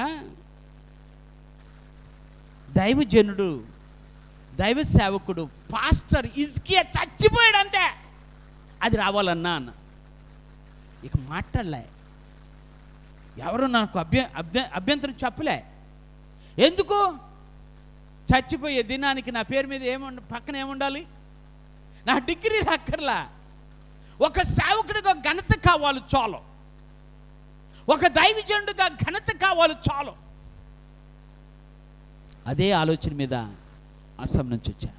దైవజనుడు, దైవ సేవకుడు పాస్టర్ ఇజ్కియా చచ్చిపోయాడు అంతే, అది రావాలన్నా అన్న. ఇక మాట్లాడలే, ఎవరు నాకు అభ్యంతరం చెప్పలే. ఎందుకు? చచ్చిపోయే దినానికి నా పేరు మీద పక్కన ఏముండాలి? నా డిగ్రీ అక్కర్లా. ఒక సేవకుడిగా ఘనత కావాలి చాలు, ఒక దైవజనుడిగా ఘనత కావాలి చాలు. అదే ఆలోచన మీద అస్సాం నుంచి వచ్చా.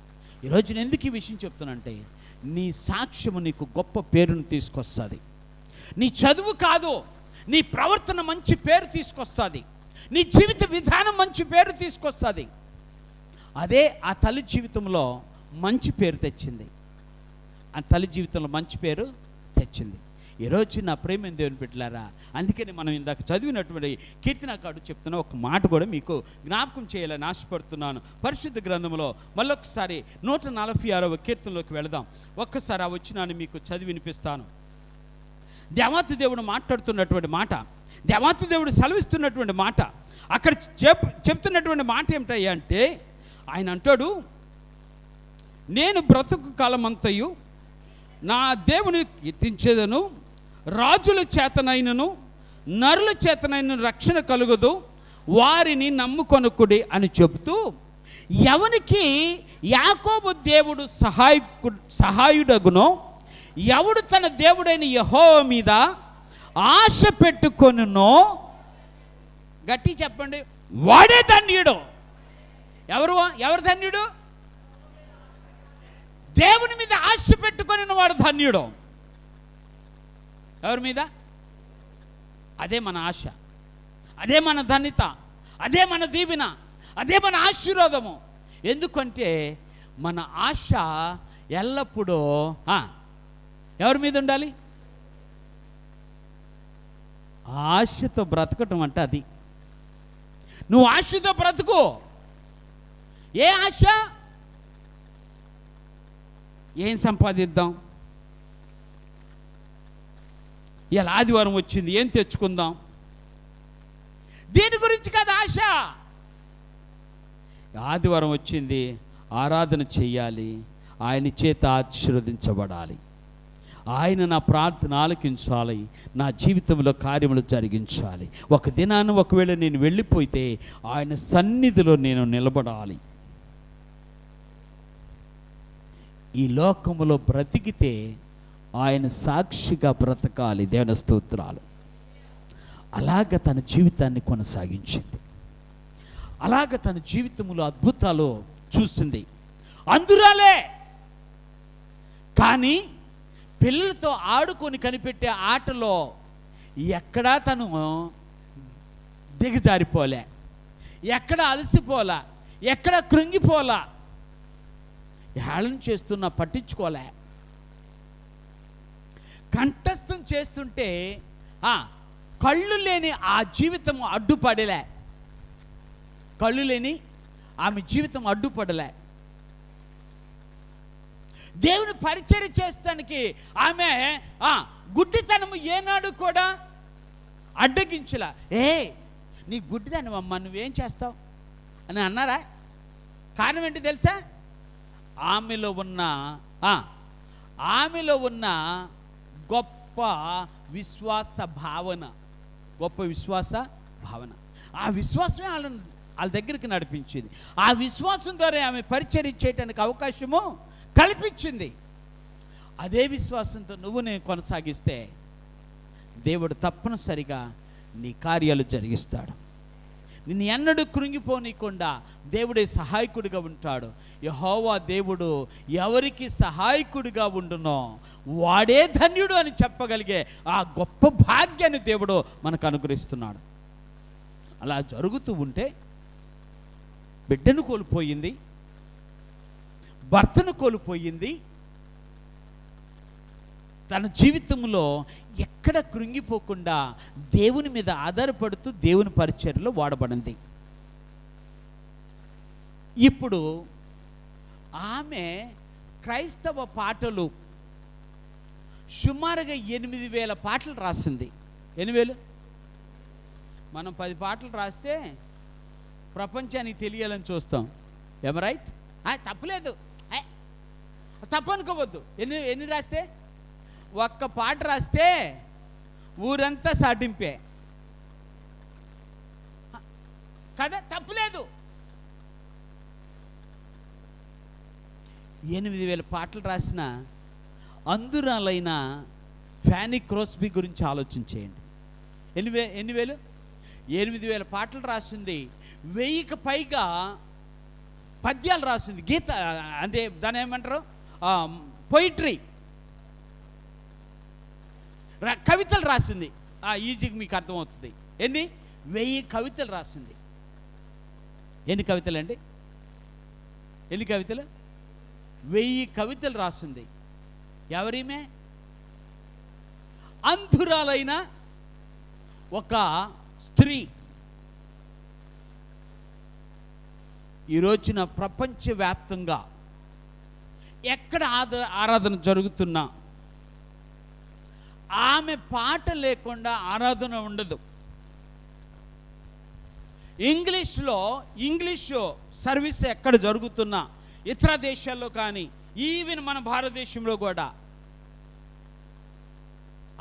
ఈరోజు నేను ఎందుకు ఈ విషయం చెప్తానంటే, నీ సాక్ష్యము నీకు గొప్ప పేరును తీసుకొస్తుంది. నీ చదువు కాదు, నీ ప్రవర్తన మంచి పేరు తీసుకొస్తుంది. నీ జీవిత విధానం మంచి పేరు తీసుకొస్తుంది. అదే ఆ తల్లి జీవితంలో మంచి పేరు తెచ్చింది. ఆ తల్లి జీవితంలో మంచి పేరు తెచ్చింది. ఈరోజు నా ప్రేమ దేవుని బిడ్డలారా, అందుకని మనం ఇందాక చదివినటువంటి కీర్తనకారుడు చెప్తున్న ఒక మాట కూడా మీకు జ్ఞాపకం చేయాలని ఆశపడుతున్నాను. పరిశుద్ధ గ్రంథంలో మళ్ళొకసారి 146వ కీర్తనలోకి వెళదాం. ఒక్కసారి ఆ వచనాన్ని మీకు చదివి వినిపిస్తాను. దేవాతి దేవుడు మాట్లాడుతున్నటువంటి మాట, దేవాతి దేవుడు సెలవిస్తున్నటువంటి మాట, అక్కడ చెప్తున్నటువంటి మాట ఏమిటయ్యా అంటే, ఆయన అంటాడు, నేను బ్రతుకు కాలమంతయు నా దేవుని కీర్తించేదను, రాజుల చేతనైనను నరుల చేతనైన రక్షణ కలుగదు, వారిని నమ్ముకొనుకుడి అని చెబుతూ, ఎవనికి యాకోబు దేవుడు సహాయుడగునో, ఎవడు తన దేవుడైన యెహోవా మీద ఆశ పెట్టుకొనునో, గట్టి చెప్పండి, వాడే ధన్యుడు. ఎవరు ధన్యుడు? దేవుని మీద ఆశ పెట్టుకొని వాడు ధన్యుడు. ఎవరి మీద? అదే మన ఆశ, అదే మన ధన్యత, అదే మన దీవెన, అదే మన ఆశీర్వాదము. ఎందుకంటే మన ఆశ ఎల్లప్పుడూ ఎవరి మీద ఉండాలి? ఆశతో బ్రతకటం అంటే అది. నువ్వు ఆశతో బ్రతుకు. ఏ ఆశ? ఏం సంపాదిద్దాం, ఇలా ఆదివారం వచ్చింది ఏం తెచ్చుకుందాం, దీని గురించి కాదు ఆశ. ఆదివారం వచ్చింది, ఆరాధన చెయ్యాలి, ఆయన చేత ఆశీర్వదించబడాలి, ఆయన నా ప్రార్థన ఆలకించాలి, నా జీవితంలో కార్యములు జరిగించాలి. ఒక దినాన్ని ఒకవేళ నేను వెళ్ళిపోతే ఆయన సన్నిధిలో నేను నిలబడాలి. ఈ లోకములో బ్రతికితే ఆయన సాక్షిగా బ్రతకాలి. దేవుని స్తోత్రాలు. అలాగ తన జీవితాన్ని కొనసాగించింది. అలాగ తన జీవితంలో అద్భుతాలు చూసింది. అందురాలే కానీ పిల్లలతో ఆడుకొని కనిపెట్టే ఆటలో ఎక్కడా తను దిగజారిపోలే, ఎక్కడ అలసిపోలా, ఎక్కడ కృంగిపోలా, హేళన చేస్తున్నా పట్టించుకోలే. కంఠస్థం చేస్తుంటే కళ్ళు లేని ఆ జీవితం అడ్డుపడలే. కళ్ళు లేని ఆమె జీవితం అడ్డుపడలే. దేవుని పరిచర్య చేస్తానికి ఆమె గుడ్డితనము ఏనాడు కూడా అడ్డగించలా. నీ గుడ్డితనం అమ్మ, నువ్వేం చేస్తావు అని అన్నారా? కారణం ఏంటి తెలుసా? ఆమెలో ఉన్న గొప్ప విశ్వాస భావన, గొప్ప విశ్వాస భావన. ఆ విశ్వాసమే వాళ్ళ దగ్గరికి నడిపించింది. ఆ విశ్వాసం ద్వారా ఆమె పరిచర్య చేయడానికి అవకాశము కల్పించింది. అదే విశ్వాసంతో నువ్వు నేను కొనసాగిస్తే దేవుడు తప్పనిసరిగా నీ కార్యాలు జరిగిస్తాడు. నిన్ను ఎన్నడూ కృంగిపోనీయకుండా దేవుడే సహాయకుడిగా ఉంటాడు. యెహోవా దేవుడు ఎవరికి సహాయకుడిగా ఉండునో వాడే ధన్యుడు అని చెప్పగలిగే ఆ గొప్ప భాగ్యాన్ని దేవుడు మనకు అనుగ్రహిస్తున్నాడు. అలా జరుగుతూ ఉంటే బిడ్డను కోల్పోయింది, భర్తను కోల్పోయింది. తన జీవితంలో ఎక్కడ కృంగిపోకుండా దేవుని మీద ఆధారపడుతూ దేవుని పరిచర్యలో వాడబడింది. ఇప్పుడు ఆమె క్రైస్తవ పాటలు సుమారుగా 8,000 పాటలు రాసింది. 8,000? మనం 10 పాటలు రాస్తే ప్రపంచానికి తెలియాలని చూస్తాం. ఏమ రైట్? తప్పలేదు, తప్పు అనుకోవద్దు. ఎన్ని రాస్తే? ఒక్క పాట రాస్తే ఊరంతా సాటింపే కదా, తప్పులేదు. 8,000 పాటలు రాసిన అందురాలైన ఫ్యానీ క్రోస్బీ గురించి ఆలోచించేయండి. ఎన్ని వేలు? 8,000 పాటలు రాసింది. 1000కి పైగా పద్యాలు రాసింది, గీత అంటే దాని ఏమంటారు, పొయిట్రీ, కవితలు రాసింది. ఈజీగా మీకు అర్థమవుతుంది. ఎన్ని 1000 కవితలు రాసింది. ఎన్ని కవితలు అండి? ఎన్ని కవితలు? 1000 కవితలు రాసింది. ఎవరిమే? అంధురాలైన ఒక స్త్రీ. ఈ రోజున ప్రపంచవ్యాప్తంగా ఎక్కడ ఆరాధన జరుగుతున్నా ఆమె పాట లేకుండా ఆరాధన ఉండదు. ఇంగ్లీషు సర్వీస్ ఎక్కడ జరుగుతున్నా, ఇతర దేశాల్లో కానీ, ఈవెన్ మన భారతదేశంలో కూడా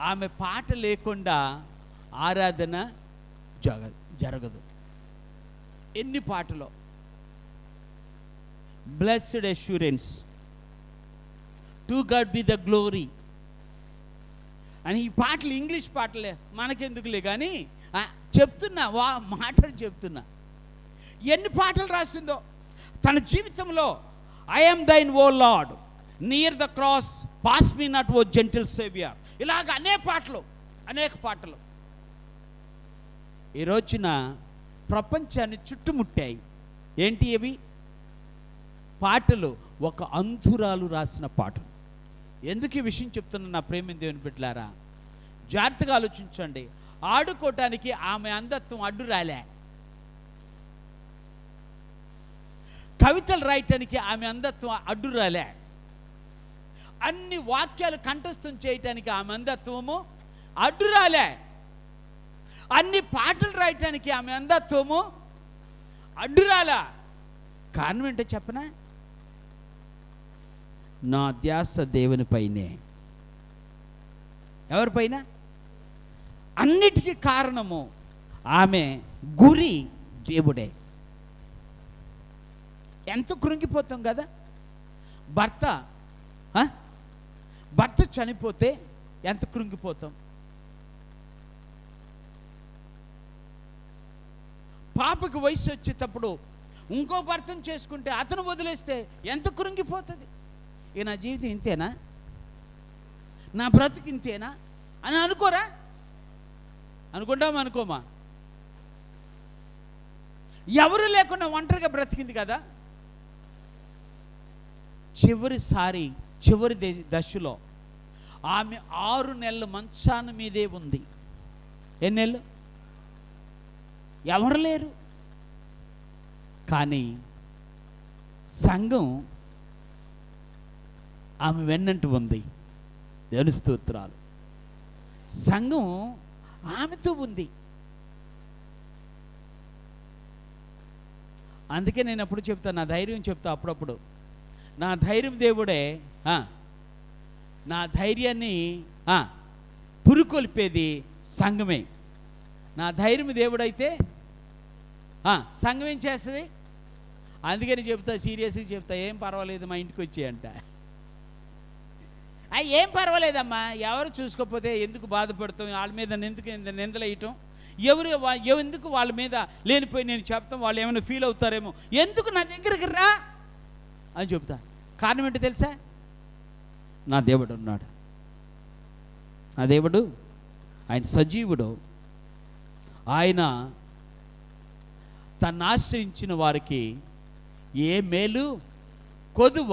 ఆమె పాట లేకుండా ఆరాధన జరగదు. ఎన్ని పాటలో blessed assurance, to God be the glory అని ఈ పాటలు ఇంగ్లీష్ పాటలే, మనకెందుకులే కానీ చెప్తున్నా, మాటలు చెప్తున్నా. ఎన్ని పాటలు రాసిందో తన జీవితంలో. I am thine O Lord, near the cross, pass me not O gentle saviour, ఇలాగ అనేక పాటలు ఈ రోజున ప్రపంచాన్ని చుట్టుముట్టాయి. ఏంటి అవి? పాటలు. ఒక అంధురాలు రాసిన పాటలు. ఎందుకు ఈ విషయం చెప్తున్నా నా ప్రేమ దేవుని బిడ్డలారా? జాగ్రత్తగా ఆలోచించండి. ఆడుకోవటానికి ఆమె అంధత్వం అడ్డు రాలే. కవితలు రాయటానికి ఆమె అంధత్వం అడ్డు రాలే. అన్ని వాక్యాలు కంఠస్థం చేయటానికి ఆమె అంధత్వము అడ్డు రాలే. అన్ని పాటలు రాయటానికి ఆమె అంధత్వము అడ్డు రాలా. కారణం ఏంటో చెప్పనా? నా ధ్యాస దేవుని పైనే. ఎవరిపైన? అన్నిటికీ కారణము ఆమె గురి దేవుడే. ఎంత కృంగిపోతాం కదా. భర్త చనిపోతే ఎంత కృంగిపోతాం. పాపకు వయసు వచ్చేటప్పుడు ఇంకో భర్తను చేసుకుంటే అతను వదిలేస్తే ఎంత కృంగిపోతుంది. ఇక నా జీవితం ఇంతేనా, నా బ్రతుకు ఇంతేనా అని అనుకోరా? అనుకోమా? ఎవరు లేకుండా ఒంటరిగా బ్రతికింది కదా. చివరి దశలో ఆమె 6 నెలలు మంచాన మీదే ఉంది. ఎన్ని నెలలు? ఎవరు లేరు. కానీ సంఘం ఆమె వెన్నంటూ ఉంది. దేవుని స్తోత్రాలు. సంఘం ఆమెతో ఉంది. అందుకే నేను అప్పుడు చెప్తా, నా ధైర్యం చెప్తా అప్పుడప్పుడు. నా ధైర్యం దేవుడే. నా ధైర్యాన్ని పురుకొల్పేది సంఘమే. నా ధైర్యం దేవుడైతే సంఘం ఏం చేస్తుంది? అందుకని చెప్తా, సీరియస్గా చెప్తా, ఏం పర్వాలేదు మా ఇంటికి వచ్చేయంట. ఏం పర్వాలేదమ్మా, ఎవరు చూసుకోకపోతే ఎందుకు బాధపడతాం, వాళ్ళ మీద ఎందుకు నిందలేయటం, ఎందుకు వాళ్ళ మీద లేనిపోయి నేను చెప్తాం, వాళ్ళు ఏమైనా ఫీల్ అవుతారేమో, ఎందుకు నా దగ్గరికి రా అని చెప్తా. కారణం ఏంటో తెలుసా? నా దేవుడు ఉన్నాడు. నా దేవుడు ఆయన సజీవుడు. ఆయన తను ఆశ్రయించిన వారికి ఏ మేలు కొదువ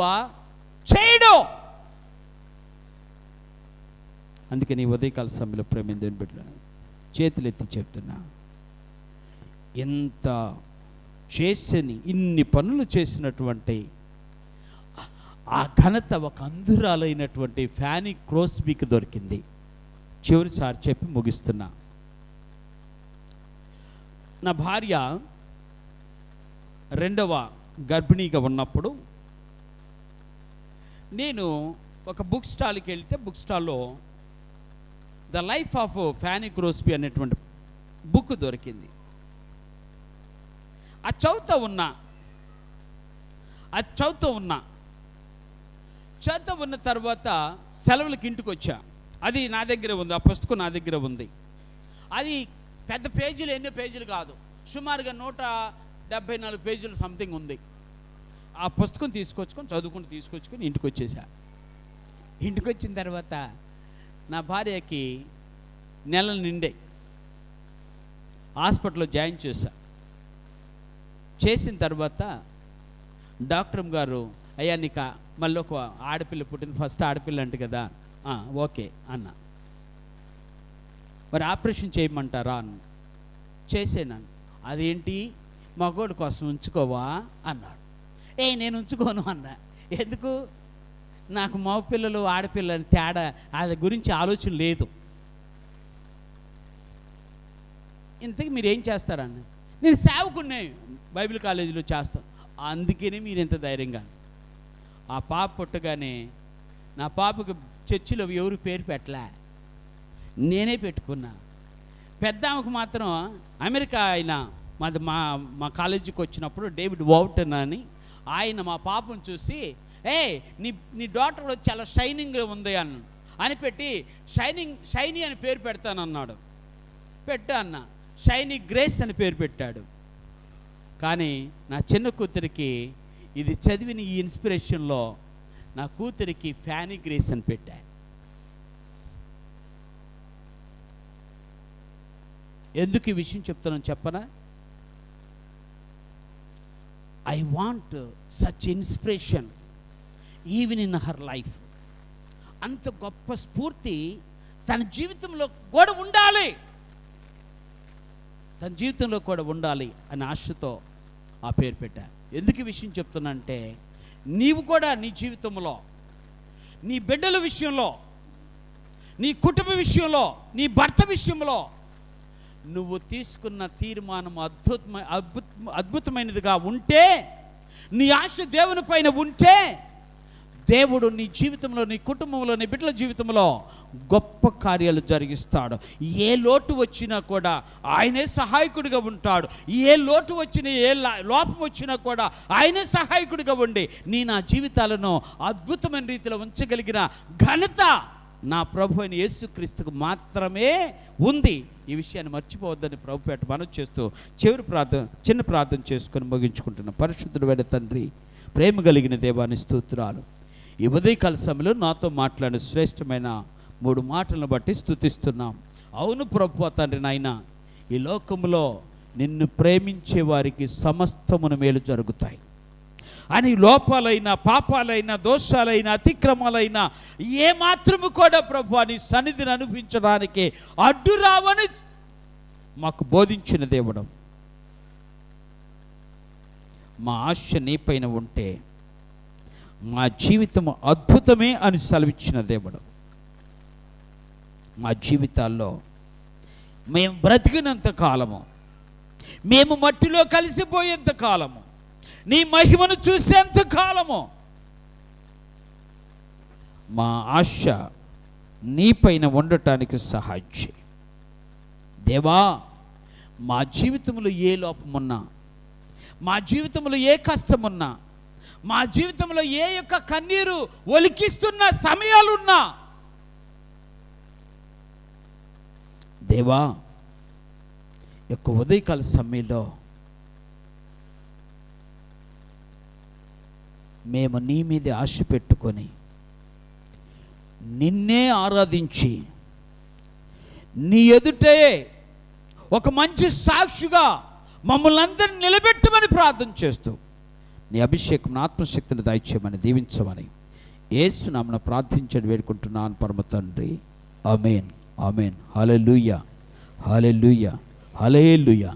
చేయడు. అందుకని ఉదయకాల సమయంలో ప్రేమిందని బిడ్డ చేతులెత్తి చెప్తున్నా, ఎంత ఇన్ని పనులు చేసినటువంటి ఆ ఘనత ఒక అంధురాలైనటువంటి ఫ్యానీ క్రోస్బీకి దొరికింది. చివరిసారి చెప్పి ముగిస్తున్నా. నా భార్య 2వ గర్భిణీగా ఉన్నప్పుడు నేను ఒక బుక్ స్టాల్కి వెళ్తే, బుక్ స్టాల్లో the life of Fanny Crosby అనేటువంటి బుక్ దొరికింది. అది చదువుతూ ఉన్న తర్వాత సెలవులకి ఇంటికి వచ్చా. అది నా దగ్గర ఉంది, ఆ పుస్తకం నా దగ్గర ఉంది. అది పెద్ద పేజీలు, ఎన్నో పేజీలు కాదు, సుమారుగా 174 పేజీలు సంథింగ్ ఉంది. ఆ పుస్తకం తీసుకొచ్చుకొని చదువుకుంటూ తీసుకొచ్చుకొని ఇంటికి వచ్చేసా. ఇంటికి వచ్చిన తర్వాత నా భార్యకి నెలలు నిండే హాస్పిటల్లో జాయిన్ చేసిన తర్వాత డాక్టర్ గారు, అయ్యా నీకు మళ్ళీ ఒక ఆడపిల్ల పుట్టింది, ఫస్ట్ ఆడపిల్ల అంటే కదా, ఓకే అన్న. మరి ఆపరేషన్ చేయమంటారా అన్న. చేసేనాను. అదేంటి మగోడి కోసం ఉంచుకోవా అన్నాడు. నేను ఉంచుకోను అన్న. ఎందుకు? నాకు మగ పిల్లలు ఆడపిల్లని తేడా అది గురించి ఆలోచన లేదు. ఇంతకీ మీరు ఏం చేస్తారన్న? నేను సేవకున్నే, బైబిల్ కాలేజీలో చేస్తాను. అందుకనే మీరు ఎంత ధైర్యంగా. ఆ పాప పుట్టగానే నా పాపకు చర్చిలో ఎవరు పేరు పెట్టలే, నేనే పెట్టుకున్నా. పెద్ద ఆమెకు మాత్రం అమెరికా ఆయన మా మా కాలేజీకి వచ్చినప్పుడు డేవిడ్ వౌటన్ అని ఆయన మా పాపను చూసి, నీ డాటర్ చాలా షైనింగ్గా ఉంది అని పెట్టి షైనీ అని పేరు పెడతానన్నాడు. పెట్టా అన్న. షైనీ గ్రేస్ అని పేరు పెట్టాడు. కానీ నా చిన్న కూతురికి ఇది చదివిన ఈ ఇన్స్పిరేషన్లో నా కూతురికి ఫ్యానీ గ్రేస్ అని పెట్టా. ఎందుకు ఈ విషయం చెప్తున్నాను చెప్పనా? I want such inspiration even in her life. అంత గొప్ప స్ఫూర్తి తన జీవితంలో కూడా ఉండాలి, తన జీవితంలో కూడా ఉండాలి అనే ఆశతో ఆ పేరు పెట్టా. ఎందుకు ఈ విషయం చెప్తున్నా అంటే, నీవు కూడా నీ జీవితంలో, నీ బిడ్డల విషయంలో, నీ కుటుంబ విషయంలో, నీ భర్త విషయంలో నువ్వు తీసుకున్న తీర్మానం అద్భుతమైనదిగా ఉంటే, నీ ఆశ దేవుని పైన ఉంటే, దేవుడు నీ జీవితంలో, నీ కుటుంబంలో, నీ బిడ్డల జీవితంలో గొప్ప కార్యాలు జరిగిస్తాడు. ఏ లోటు వచ్చినా కూడా ఆయనే సహాయకుడిగా ఉంటాడు. ఏ లోటు వచ్చినా, ఏ లోపం వచ్చినా కూడా ఆయనే సహాయకుడిగా ఉండి నా జీవితాలను అద్భుతమైన రీతిలో ఉంచగలిగిన ఘనత నా ప్రభు అయిన యేసుక్రీస్తుకు మాత్రమే ఉంది. ఈ విషయాన్ని మర్చిపోవద్దని ప్రభుపేట మనం చేస్తూ చిన్న ప్రార్థన చేసుకొని ముగించుకుంటున్న పరిశుద్ధుడైన తండ్రి, ప్రేమ కలిగిన దేవాని స్తోత్రాలు. ఈ ఉదయకాల సమయంలో నాతో మాట్లాడిన శ్రేష్టమైన 3 మాటలను బట్టి స్తుతిస్తున్నాం. అవును ప్రభు తండ్రి నాయన, ఈ లోకంలో నిన్ను ప్రేమించే వారికి సమస్తమును మేలు జరుగుతాయి అని లోపాలైన, పాపాలైన, దోషాలైన, అతిక్రమాలైన ఏమాత్రము కూడా ప్రభు నీ సన్నిధిని అనిపించడానికి అడ్డు రావని మాకు బోధించిన దేవుడు. మా ఆశ నీ పైన ఉంటే మా జీవితం అద్భుతమే అని సెలవిచ్చిన దేవుడు. మా జీవితాల్లో మేము బ్రతికినంత కాలము, మేము మట్టిలో కలిసిపోయేంత కాలము, నీ మహిమను చూసేంత కాలము మా ఆశ నీ పైన ఉండటానికి సహాయం చేయి దేవా. మా జీవితంలో ఏ లోపమున్నా, మా జీవితంలో ఏ కష్టమున్నా, మా జీవితంలో ఏ యొక్క కన్నీరు ఒలికిస్తున్న సమయాలున్నా దేవా, యొక్క ఉదయకాల సమయంలో మేము నీ మీద ఆశ పెట్టుకొని నిన్నే ఆరాధించి నీ ఎదుటే ఒక మంచి సాక్షిగా మమ్మల్ని అందరిని నిలబెట్టమని ప్రార్థన చేస్తూ నీ అభిషేకం ఆత్మశక్తిని దయచేయమని దీవించమని యేసు నామమున ప్రార్థించని వేడుకుంటున్నాను పరమ తండ్రి. ఆమేన్, ఆమేన్. హల్లెలూయా, హల్లెలూయా, హల్లెలూయా.